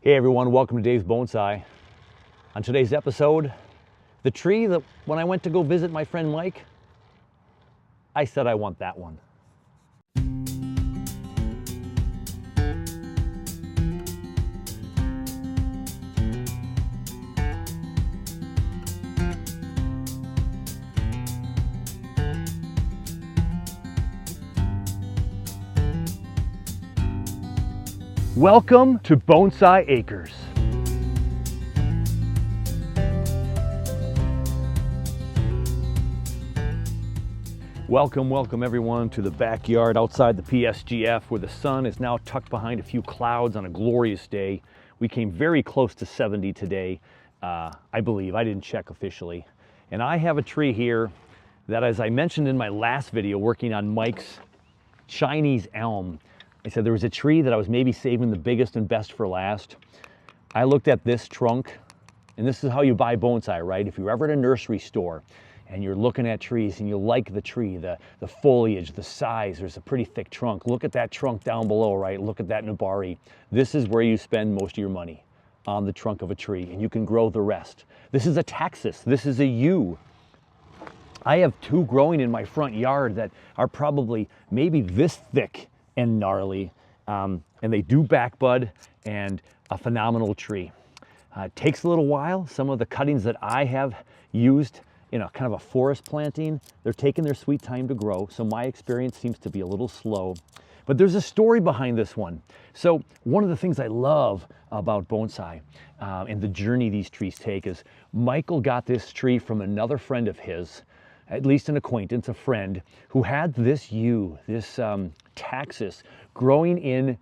Hey everyone, welcome to Dave's Bonsai. On today's episode, the tree that when I went to go visit my friend Mike, I said I want that one. Welcome to Bonsai Acres. Welcome everyone to the backyard outside the PSGF where the sun is now tucked behind a few clouds on a glorious day. We came very close to 70 today, I believe. I didn't check officially. And I have a tree here that, as I mentioned in my last video working on Mike's Chinese elm, I said there was a tree that I was maybe saving the biggest and best for last. I looked at this trunk, and this is how you buy bonsai, right? If you're ever at a nursery store and you're looking at trees and you like the tree, the foliage, the size, there's a pretty thick trunk. Look at that trunk down below, right? Look at that nabari. This is where you spend most of your money, on the trunk of a tree, and you can grow the rest. This is a Taxus. This is a yew. I have two growing in my front yard that are probably maybe this thick and gnarly, and they do back bud, and a phenomenal tree. It takes a little while. Some of the cuttings that I have used in a kind of a forest planting, they're taking their sweet time to grow, so my experience seems to be a little slow. But there's a story behind this one. So one of the things I love about bonsai and the journey these trees take is Michael got this tree from another friend of his, at least an acquaintance, a friend, who had this yew, this Taxus, growing in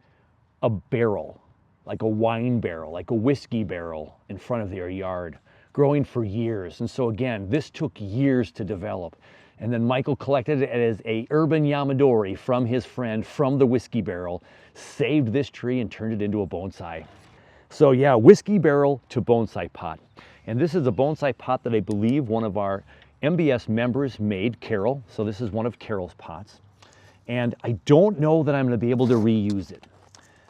a barrel, like a wine barrel, like a whiskey barrel in front of their yard, growing for years. And so again, this took years to develop. And then Michael collected it as a urban yamadori from his friend from the whiskey barrel, saved this tree and turned it into a bonsai. So yeah, whiskey barrel to bonsai pot. And this is a bonsai pot that I believe one of our MBS members made, Carol. So this is one of Carol's pots. And I don't know that I'm going to be able to reuse it.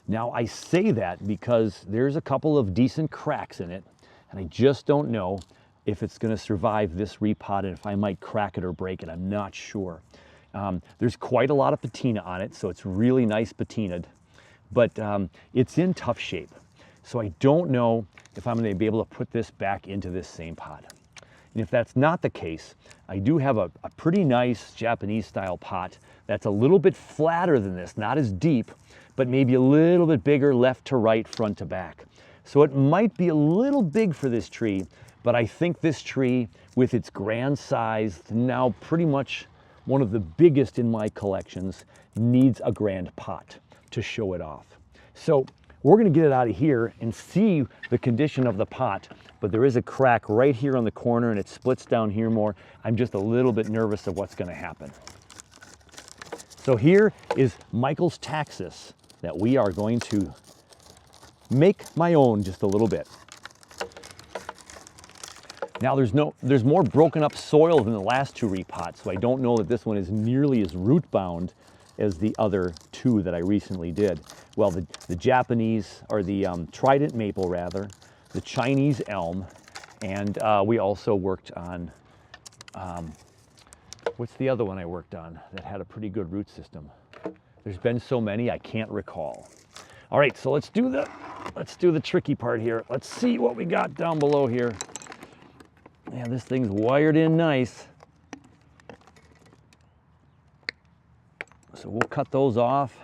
Now I say that because there's a couple of decent cracks in it, and I just don't know if it's going to survive this repot and if I might crack it or break it. I'm not sure. There's quite a lot of patina on it, so it's really nice patinaed, but it's in tough shape. So I don't know if I'm going to be able to put this back into this same pot. And if that's not the case, I do have a pretty nice Japanese style pot that's a little bit flatter than this, not as deep, but maybe a little bit bigger left to right, front to back. So it might be a little big for this tree, but I think this tree, with its grand size, now pretty much one of the biggest in my collections, needs a grand pot to show it off. So we're going to get it out of here and see the condition of the pot, but there is a crack right here on the corner and it splits down here more. I'm just a little bit nervous of what's going to happen. So here is Michael's Taxus that we are going to make my own just a little bit. Now there's more broken up soil than the last two repots, so I don't know that this one is nearly as root bound as the other two that I recently did. Well, the Japanese, or the trident maple rather, the Chinese elm, and we also worked on, what's the other one I worked on that had a pretty good root system? There's been so many I can't recall. All right, so let's do the tricky part here. Let's see what we got down below here. Yeah, this thing's wired in nice. So we'll cut those off.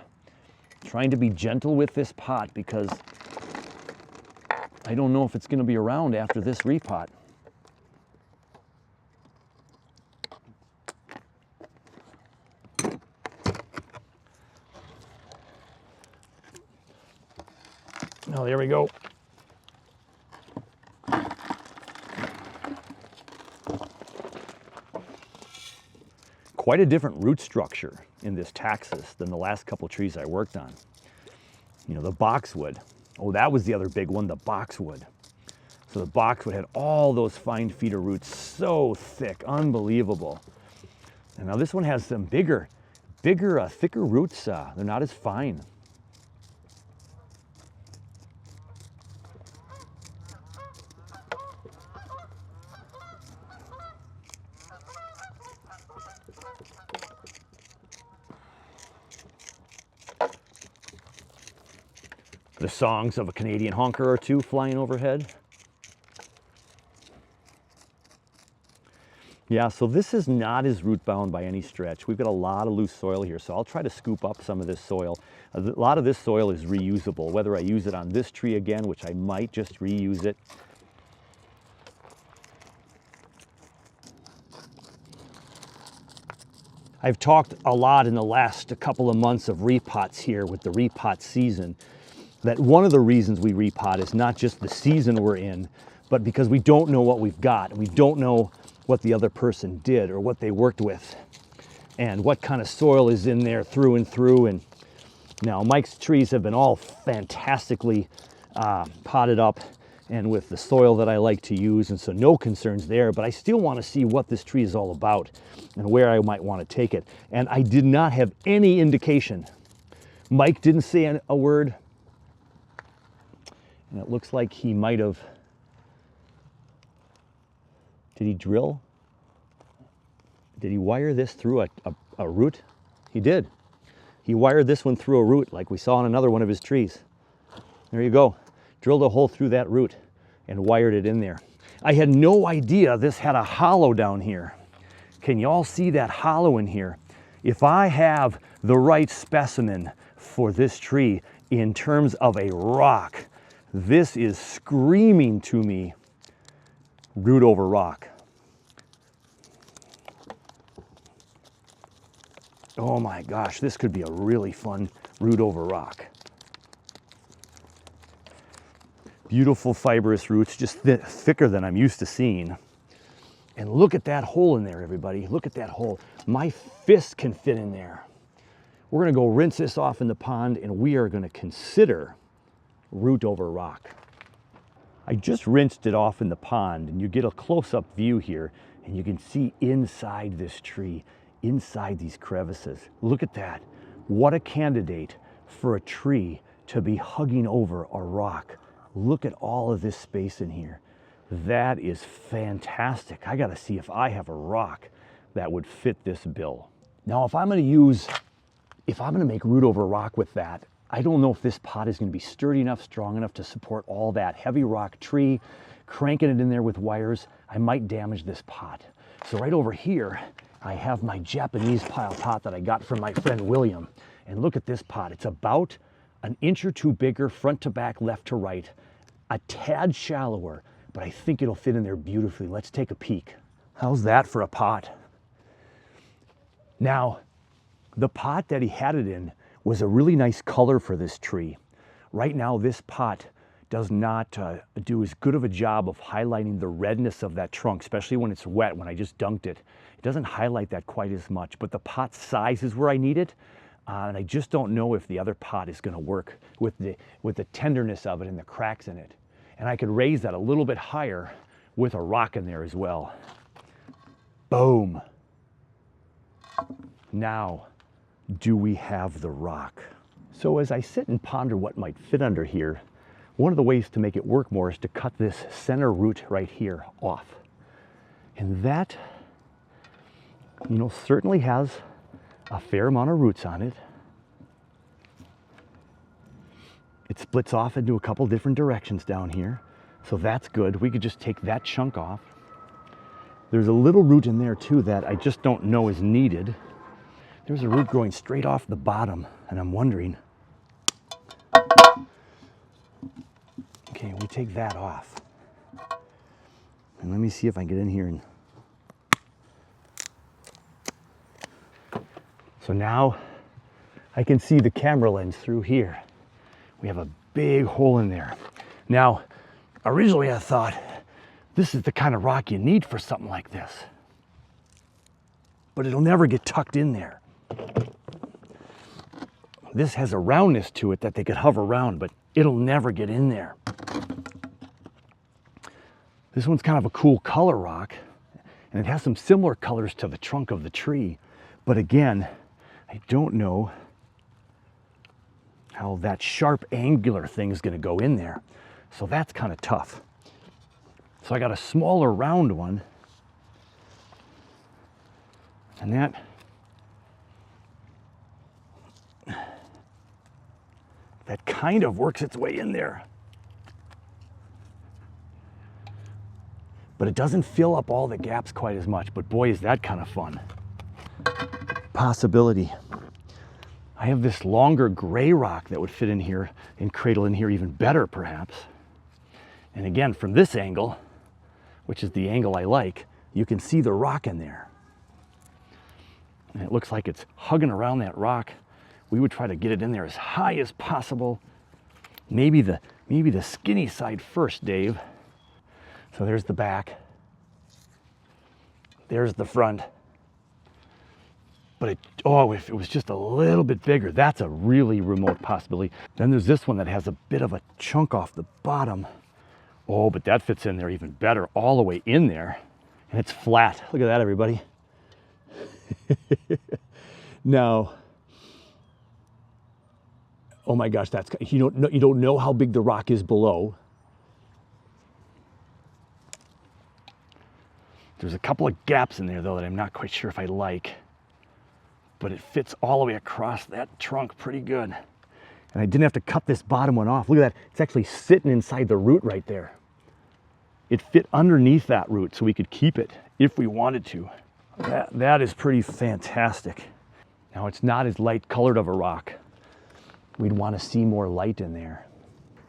Trying to be gentle with this pot because I don't know if it's going to be around after this repot. Oh, there we go. Quite a different root structure in this Taxus than the last couple trees I worked on. You know, the boxwood. Oh, that was the other big one, the boxwood. So the boxwood had all those fine feeder roots, so thick, unbelievable. And now this one has some bigger, thicker roots. They're not as fine. The songs of a Canadian honker or two flying overhead. Yeah, so this is not as root bound by any stretch. We've got a lot of loose soil here, so I'll try to scoop up some of this soil. A lot of this soil is reusable, whether I use it on this tree again, which I might just reuse it. I've talked a lot in the last couple of months of repots here with the repot season, that one of the reasons we repot is not just the season we're in, but because we don't know what we've got. We don't know what the other person did or what they worked with and what kind of soil is in there through and through. And now Mike's trees have been all fantastically potted up and with the soil that I like to use, and so no concerns there, but I still want to see what this tree is all about and where I might want to take it. And I did not have any indication. Mike didn't say a word, and it looks like he might have. Did he drill? Did he wire this through a root? He did. He wired this one through a root like we saw on another one of his trees. There you go. Drilled a hole through that root and wired it in there. I had no idea this had a hollow down here. Can you all see that hollow in here? If I have the right specimen for this tree in terms of a rock, this is screaming to me root over rock. Oh my gosh, this could be a really fun root over rock. Beautiful fibrous roots, just thicker than I'm used to seeing. And look at that hole in there, everybody. Look at that hole. My fist can fit in there. We're gonna go rinse this off in the pond, and we are gonna consider root over rock. I just rinsed it off in the pond, and you get a close-up view here, and you can see inside this tree, inside these crevices. Look at that. What a candidate for a tree to be hugging over a rock. Look at all of this space in here. That is fantastic. I gotta see if I have a rock that would fit this bill. Now, if I'm gonna make root over rock with that, I don't know if this pot is gonna be sturdy enough, strong enough to support all that heavy rock tree. Cranking it in there with wires, I might damage this pot. So right over here, I have my Japanese pile pot that I got from my friend William. And look at this pot. It's about an inch or two bigger, front to back, left to right, a tad shallower, but I think it'll fit in there beautifully. Let's take a peek. How's that for a pot? Now, the pot that he had it in was a really nice color for this tree. Right now, this pot does not do as good of a job of highlighting the redness of that trunk, especially when it's wet, when I just dunked it. It doesn't highlight that quite as much, but the pot size is where I need it. And I just don't know if the other pot is gonna work with the tenderness of it and the cracks in it. And I could raise that a little bit higher with a rock in there as well. Boom. Now, do we have the rock? So as I sit and ponder what might fit under here, one of the ways to make it work more is to cut this center root right here off. And that, certainly has a fair amount of roots on it. It splits off into a couple different directions down here, so that's good. We could just take that chunk off. There's a little root in there too that I just don't know is needed. There's a root growing straight off the bottom, and I'm wondering, okay, we take that off. And let me see if I can get in here and so now I can see the camera lens through here. We have a big hole in there. Now, originally I thought this is the kind of rock you need for something like this, but it'll never get tucked in there. This has a roundness to it that they could hover around, but it'll never get in there. This one's kind of a cool color rock, and it has some similar colors to the trunk of the tree, but again, I don't know how that sharp angular thing is going to go in there. So that's kind of tough. So I got a smaller round one, and that that kind of works its way in there. But it doesn't fill up all the gaps quite as much, but boy, is that kind of fun. Possibility. I have this longer gray rock that would fit in here and cradle in here even better, perhaps. And again, from this angle, which is the angle I like, you can see the rock in there. And it looks like it's hugging around that rock. We would try to get it in there as high as possible. Maybe the skinny side first, Dave. So there's the back. There's the front. But if it was just a little bit bigger, that's a really remote possibility. Then there's this one that has a bit of a chunk off the bottom. Oh, but that fits in there even better, all the way in there. And it's flat. Look at that, everybody. Now, oh my gosh, you don't know how big the rock is below. There's a couple of gaps in there though that I'm not quite sure if I like, but it fits all the way across that trunk pretty good. And I didn't have to cut this bottom one off. Look at that, it's actually sitting inside the root right there. It fit underneath that root so we could keep it if we wanted to. That is pretty fantastic. Now it's not as light colored of a rock. We'd want to see more light in there.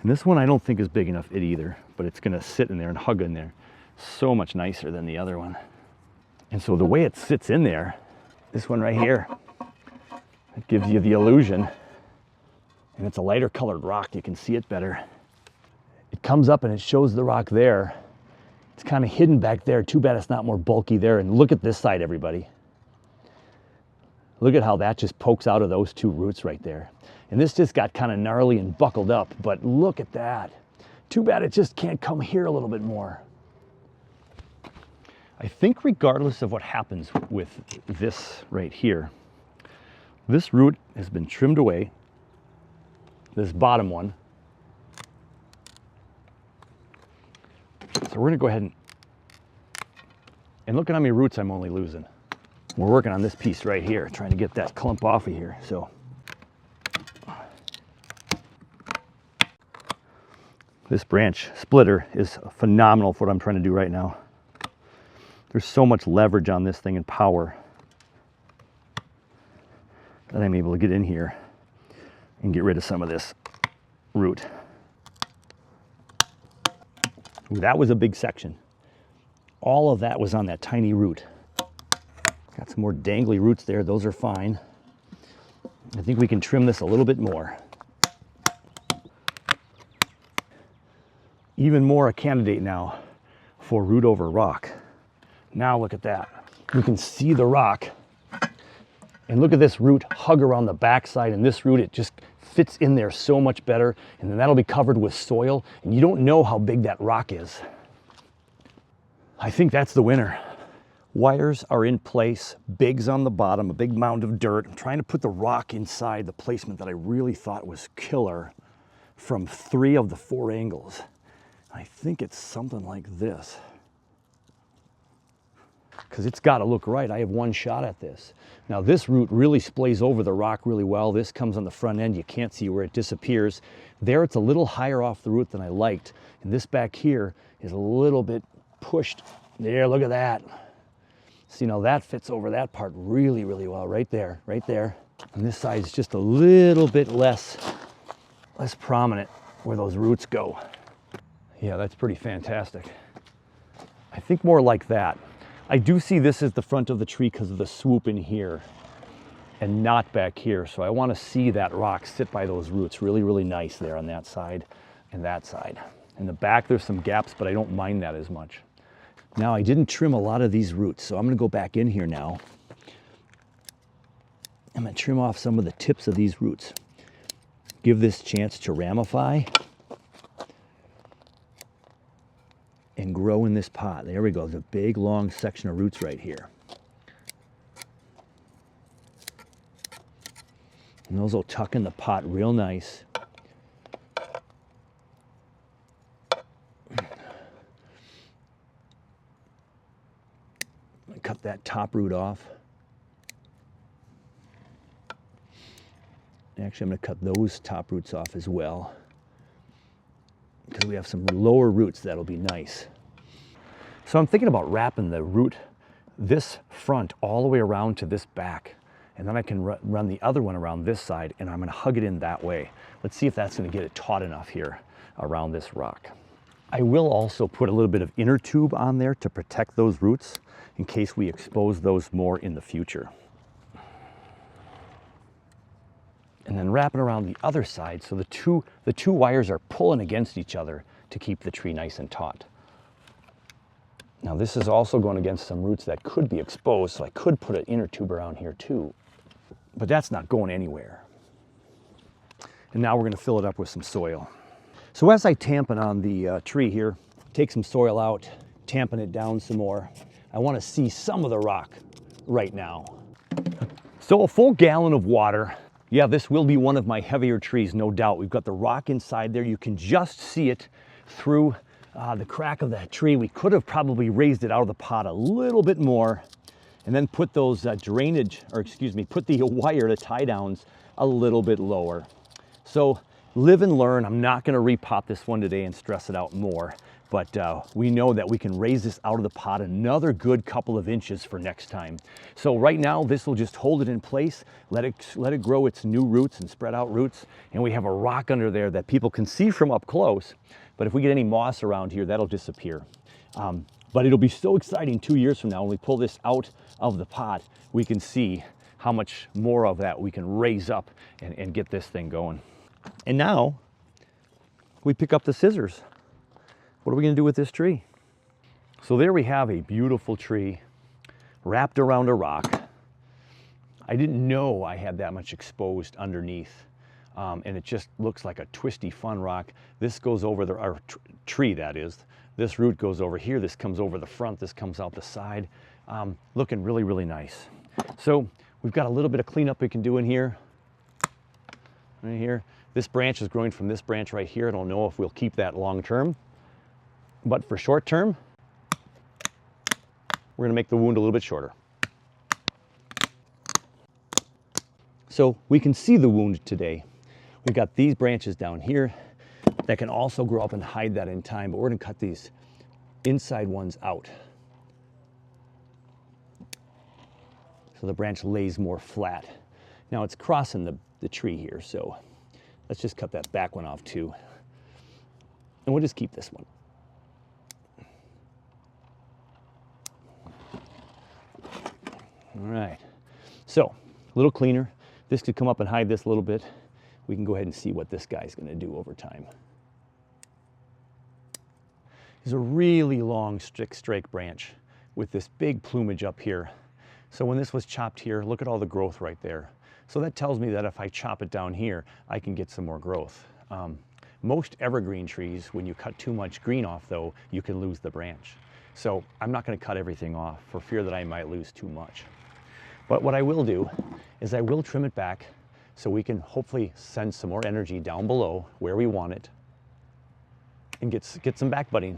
And this one I don't think is big enough either, but it's gonna sit in there and hug in there. So much nicer than the other one. And so the way it sits in there, this one right here, it gives you the illusion. And it's a lighter colored rock, you can see it better. It comes up and it shows the rock there. It's kind of hidden back there. Too bad it's not more bulky there. And look at this side, everybody. Look at how that just pokes out of those two roots right there. And this just got kind of gnarly and buckled up, but look at that. Too bad it just can't come here a little bit more. I think regardless of what happens with this right here, this root has been trimmed away, this bottom one. So we're gonna go ahead and look at how many roots I'm only losing. We're working on this piece right here, trying to get that clump off of here. So this branch splitter is phenomenal for what I'm trying to do right now. There's so much leverage on this thing and power that I'm able to get in here and get rid of some of this root. Ooh, that was a big section. All of that was on that tiny root. Got some more dangly roots there. Those are fine. I think we can trim this a little bit more. Even more a candidate now for root over rock. Now look at that. We can see the rock. And look at this root hug around the backside, and this root, it just fits in there so much better, and then that'll be covered with soil, and you don't know how big that rock is. I think that's the winner. Wires are in place, bigs on the bottom, a big mound of dirt. I'm trying to put the rock inside the placement that I really thought was killer from 3 of the 4 angles. I think it's something like this. Because it's got to look right. I have one shot at this. Now this root really splays over the rock really well. This comes on the front end. You can't see where it disappears. There it's a little higher off the root than I liked. And this back here is a little bit pushed. There, look at that. See, now that fits over that part really, really well. Right there, right there. And this side is just a little bit less prominent where those roots go. Yeah, that's pretty fantastic. I think more like that. I do see this as the front of the tree because of the swoop in here and not back here. So I want to see that rock sit by those roots really, really nice there on that side and that side. In the back, there's some gaps, but I don't mind that as much. Now, I didn't trim a lot of these roots, so I'm going to go back in here now. I'm going to trim off some of the tips of these roots. Give this chance to ramify and grow in this pot. There we go. There's a big, long section of roots right here. And those will tuck in the pot real nice. Cut that top root off. Actually, I'm going to cut those top roots off as well, because we have some lower roots that'll be nice. So I'm thinking about wrapping the root, this front, all the way around to this back. And then I can run the other one around this side, and I'm going to hug it in that way. Let's see if that's going to get it taut enough here around this rock. I will also put a little bit of inner tube on there to protect those roots in case we expose those more in the future. And then wrapping around the other side so the two wires are pulling against each other to keep the tree nice and taut. Now this is also going against some roots that could be exposed, so I could put an inner tube around here too, but that's not going anywhere. And now we're going to fill it up with some soil. So as I tampen on the tree here, take some soil out, tamping it down some more. I want to see some of the rock right now. So a full gallon of water. Yeah, this will be one of my heavier trees, no doubt. We've got the rock inside there. You can just see it through the crack of that tree. We could have probably raised it out of the pot a little bit more and then put those put the wire, the tie downs a little bit lower. So live and learn. I'm not going to repot this one today and stress it out more, but we know that we can raise this out of the pot another good couple of inches for next time. So right now, this will just hold it in place, let it grow its new roots and spread out roots, and we have a rock under there that people can see from up close, but if we get any moss around here, that'll disappear. But it'll be so exciting 2 years from now when we pull this out of the pot, we can see how much more of that we can raise up and get this thing going. And now we pick up the scissors. What are we going to do with this tree? So there we have a beautiful tree wrapped around a rock. I didn't know I had that much exposed underneath, and it just looks like a twisty, fun rock. This goes over our tree, that is. This root goes over here. This comes over the front. This comes out the side. Looking really, really nice. So we've got a little bit of cleanup we can do in here. Right here. This branch is growing from this branch right here. I don't know if we'll keep that long term. But for short term, we're going to make the wound a little bit shorter. So we can see the wound today. We've got these branches down here that can also grow up and hide that in time, but we're going to cut these inside ones out so the branch lays more flat. Now it's crossing the tree here, so let's just cut that back one off too. And we'll just keep this one. All right, so a little cleaner. This could come up and hide this a little bit. We can go ahead and see what this guy's going to do over time. He's a really long straight branch with this big plumage up here. So when this was chopped here, look at all the growth right there. So that tells me that if I chop it down here, I can get some more growth. Most evergreen trees, when you cut too much green off though, you can lose the branch. So I'm not going to cut everything off for fear that I might lose too much. But what I will do is I will trim it back so we can hopefully send some more energy down below where we want it and get some back budding.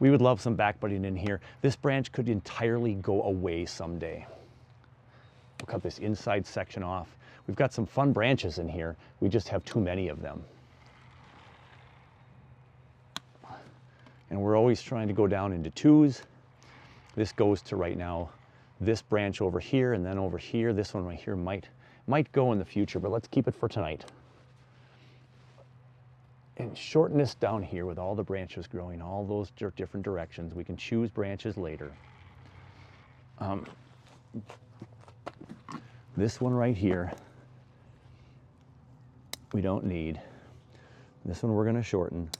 We would love some back budding in here. This branch could entirely go away someday. We'll cut this inside section off. We've got some fun branches in here. We just have too many of them. And we're always trying to go down into twos. This goes to right now this branch over here, and then over here. This one right here might go in the future, but let's keep it for tonight. And shorten this down here with all the branches growing all those different directions. We can choose branches later. This one right here, we don't need. This one we're going to shorten.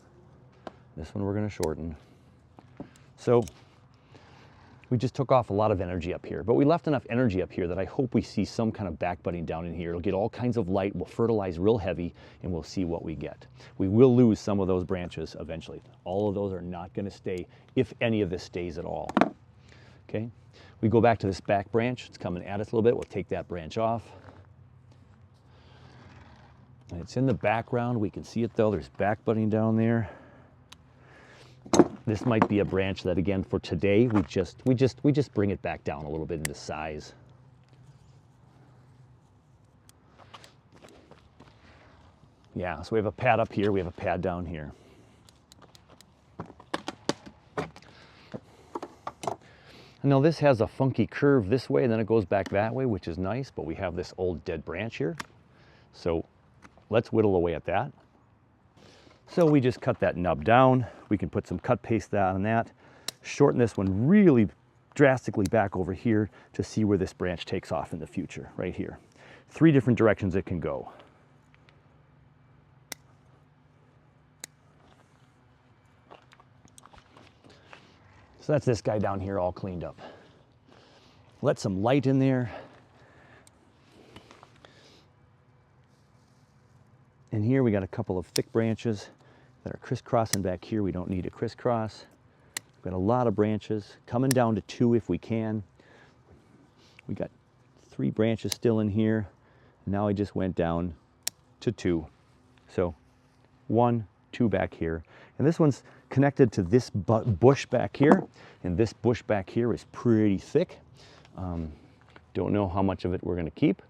This one we're going to shorten. So we just took off a lot of energy up here, but we left enough energy up here that I hope we see some kind of back budding down in here. It'll get all kinds of light, we'll fertilize real heavy, and we'll see what we get. We will lose some of those branches eventually. All of those are not going to stay, if any of this stays at all. Okay, we go back to this back branch. It's coming at us a little bit. We'll take that branch off. And it's in the background. We can see it though. There's back budding down there. This might be a branch that, again, for today, we just bring it back down a little bit into size. Yeah, so we have a pad up here, we have a pad down here. Now this has a funky curve this way and then it goes back that way, which is nice, but we have this old dead branch here. So let's whittle away at that. So we just cut that nub down. We can put some cut paste on that, shorten this one really drastically back over here to see where this branch takes off in the future, right here. 3 different directions it can go. So that's this guy down here all cleaned up. Let some light in there. And here we got a couple of thick branches that are crisscrossing back here. We don't need a crisscross. We've got a lot of branches, coming down to 2 if we can. We got 3 branches still in here. Now I just went down to 2. So 1, 2 back here. And this one's connected to this bush back here. And this bush back here is pretty thick. Don't know how much of it we're going to keep.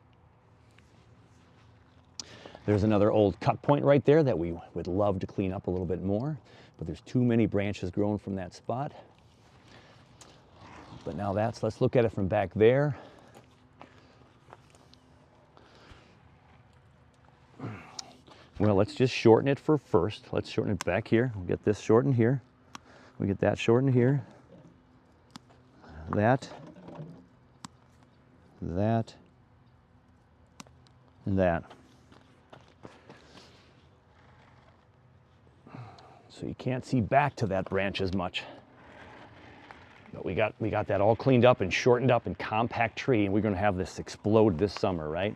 There's another old cut point right there that we would love to clean up a little bit more, but there's too many branches growing from that spot. But now let's look at it from back there. Well, let's just shorten it first. Let's shorten it back here. We'll get this shortened here. We get that shortened here. That, and that. So you can't see back to that branch as much. But we got that all cleaned up and shortened up and compact tree, and we're going to have this explode this summer, right?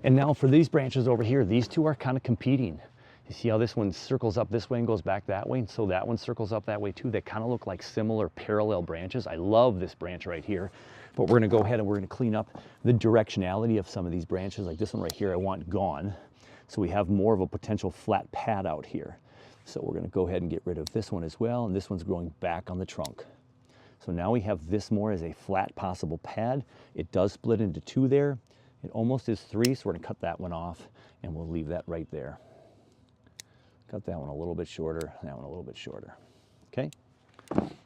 And now for these branches over here, these two are kind of competing. You see how this one circles up this way and goes back that way, and so that one circles up that way too. They kind of look like similar parallel branches. I love this branch right here, but we're going to go ahead and we're going to clean up the directionality of some of these branches. Like this one right here I want gone. So we have more of a potential flat pad out here. So we're going to go ahead and get rid of this one as well, and this one's growing back on the trunk. So now we have this more as a flat possible pad. It does split into 2 there. It almost is 3, so we're going to cut that one off, and we'll leave that right there. Cut that one a little bit shorter, that one a little bit shorter. Okay?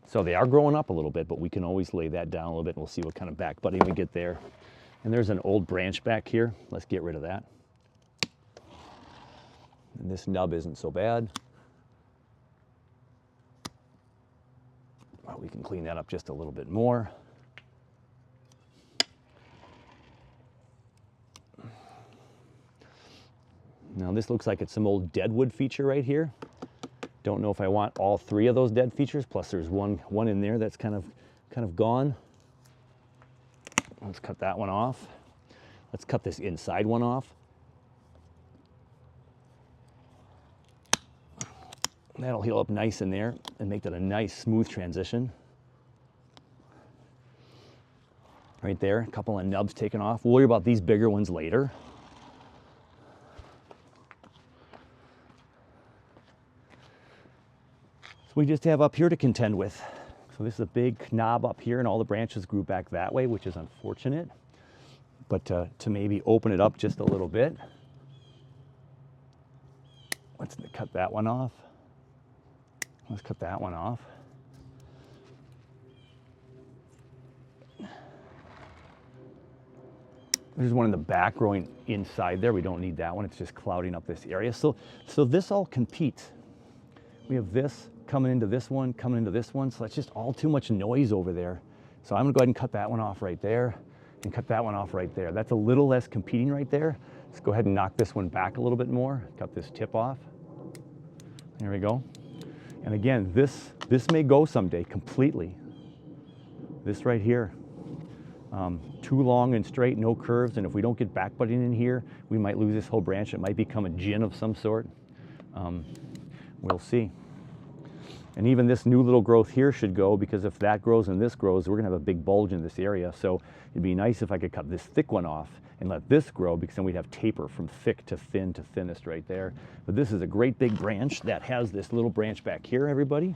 So they are growing up a little bit, but we can always lay that down a little bit, and we'll see what kind of back budding we get there. And there's an old branch back here. Let's get rid of that. And this nub isn't so bad. Well, we can clean that up just a little bit more. Now this looks like it's some old deadwood feature right here. Don't know if I want all 3 of those dead features, plus there's one in there that's kind of gone. Let's cut that one off. Let's cut this inside one off. That'll heal up nice in there and make that a nice smooth transition. Right there, a couple of nubs taken off. We'll worry about these bigger ones later. So we just have up here to contend with. So this is a big knob up here and all the branches grew back that way, which is unfortunate. But to maybe open it up just a little bit, let's cut that one off. Let's cut that one off. There's one in the back growing inside there. We don't need that one. It's just clouding up this area. So this all competes. We have this coming into this one, coming into this one. So that's just all too much noise over there. So I'm gonna go ahead and cut that one off right there and cut that one off right there. That's a little less competing right there. Let's go ahead and knock this one back a little bit more. Cut this tip off. There we go. And again, this may go someday completely. This right here. Too long and straight, no curves, and if we don't get back budding in here, we might lose this whole branch. It might become a gin of some sort. We'll see. And even this new little growth here should go, because if that grows and this grows, we're gonna have a big bulge in this area. So it'd be nice if I could cut this thick one off and let this grow, because then we'd have taper from thick to thin to thinnest right there. But this is a great big branch that has this little branch back here, everybody.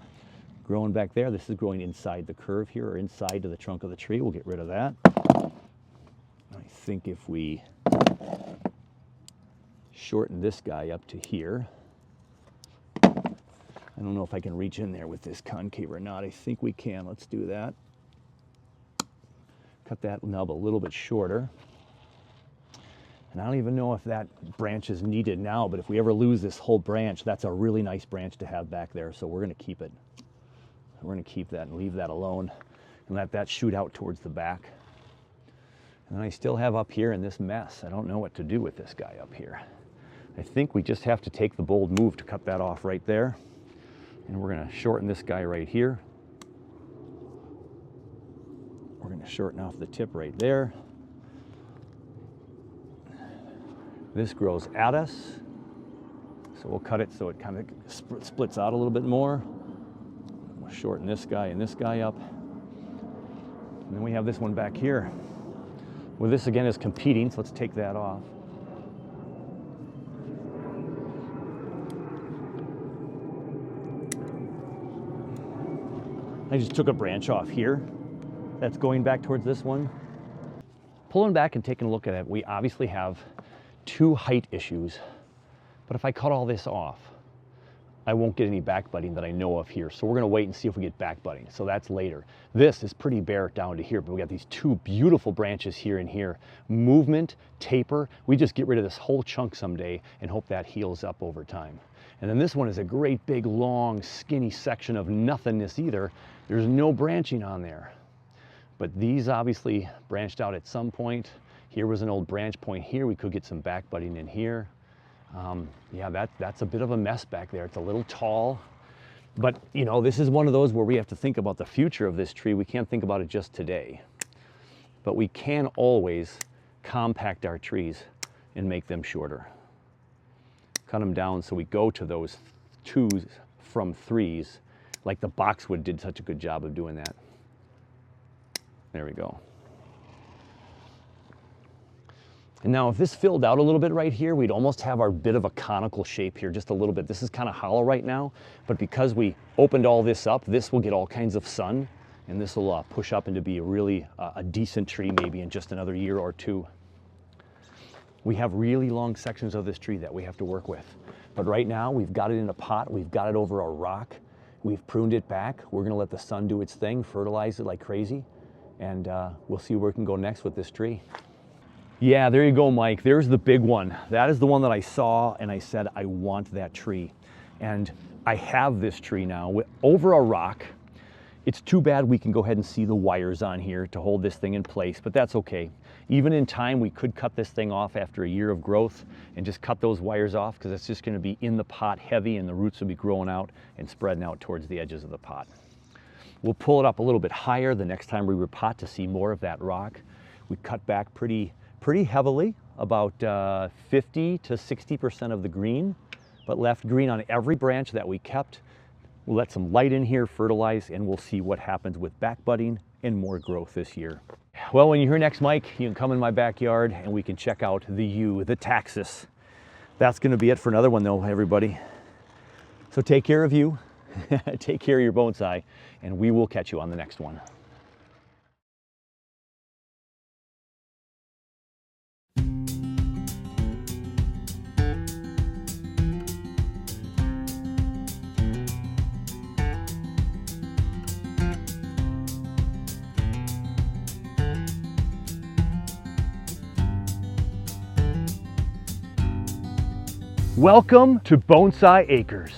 Growing back there. This is growing inside the curve here, or inside to the trunk of the tree. We'll get rid of that. I think if we shorten this guy up to here. I don't know if I can reach in there with this concave or not. I think we can. Let's do that. Cut that nub a little bit shorter. And I don't even know if that branch is needed now, but if we ever lose this whole branch, that's a really nice branch to have back there. So we're going to keep it. We're going to keep that and leave that alone and let that shoot out towards the back. And I still have up here in this mess. I don't know what to do with this guy up here. I think we just have to take the bold move to cut that off right there. And we're going to shorten this guy right here. We're going to shorten off the tip right there. This grows at us, so we'll cut it so it kind of splits out a little bit more. We'll shorten this guy and this guy up. And then we have this one back here. Well, this again is competing, so let's take that off. I just took a branch off here that's going back towards this one. Pulling back and taking a look at it, we obviously have two height issues, but if I cut all this off, I won't get any back budding that I know of here. So we're gonna wait and see if we get back budding. So that's later. This is pretty bare down to here, but we got these two beautiful branches here and here. Movement, taper, we just get rid of this whole chunk someday and hope that heals up over time. And then this one is a great big, long, skinny section of nothingness either. There's no branching on there. But these obviously branched out at some point. Here was an old branch point here. We could get some back budding in here. Yeah, that's a bit of a mess back there. It's a little tall, but you know, this is one of those where we have to think about the future of this tree. We can't think about it just today, but we can always compact our trees and make them shorter. Cut them down so we go to those 2s from 3s, like the boxwood did such a good job of doing that. There we go. And now if this filled out a little bit right here, we'd almost have our bit of a conical shape here, just a little bit. This is kind of hollow right now, but because we opened all this up, this will get all kinds of sun, and this will push up into be a really a decent tree maybe in just another year or two. We have really long sections of this tree that we have to work with. But right now, we've got it in a pot, we've got it over a rock, we've pruned it back, we're gonna let the sun do its thing, fertilize it like crazy, and we'll see where we can go next with this tree. Yeah, there you go, Mike. There's the big one. That is the one that I saw and I said, I want that tree. And I have this tree now over a rock. It's too bad we can go ahead and see the wires on here to hold this thing in place, but that's okay. Even in time, we could cut this thing off after a year of growth and just cut those wires off because it's just gonna be in the pot heavy and the roots will be growing out and spreading out towards the edges of the pot. We'll pull it up a little bit higher the next time we repot to see more of that rock. We cut back pretty heavily, about 50 to 60% of the green, but left green on every branch that we kept. We'll let some light in here, fertilize, and we'll see what happens with back budding and more growth this year. Well, when you're here next, Mike, you can come in my backyard and we can check out the Taxus. That's gonna be it for another one though, everybody. So take care of you, take care of your bonsai, and we will catch you on the next one. Welcome to Bonsai Acres.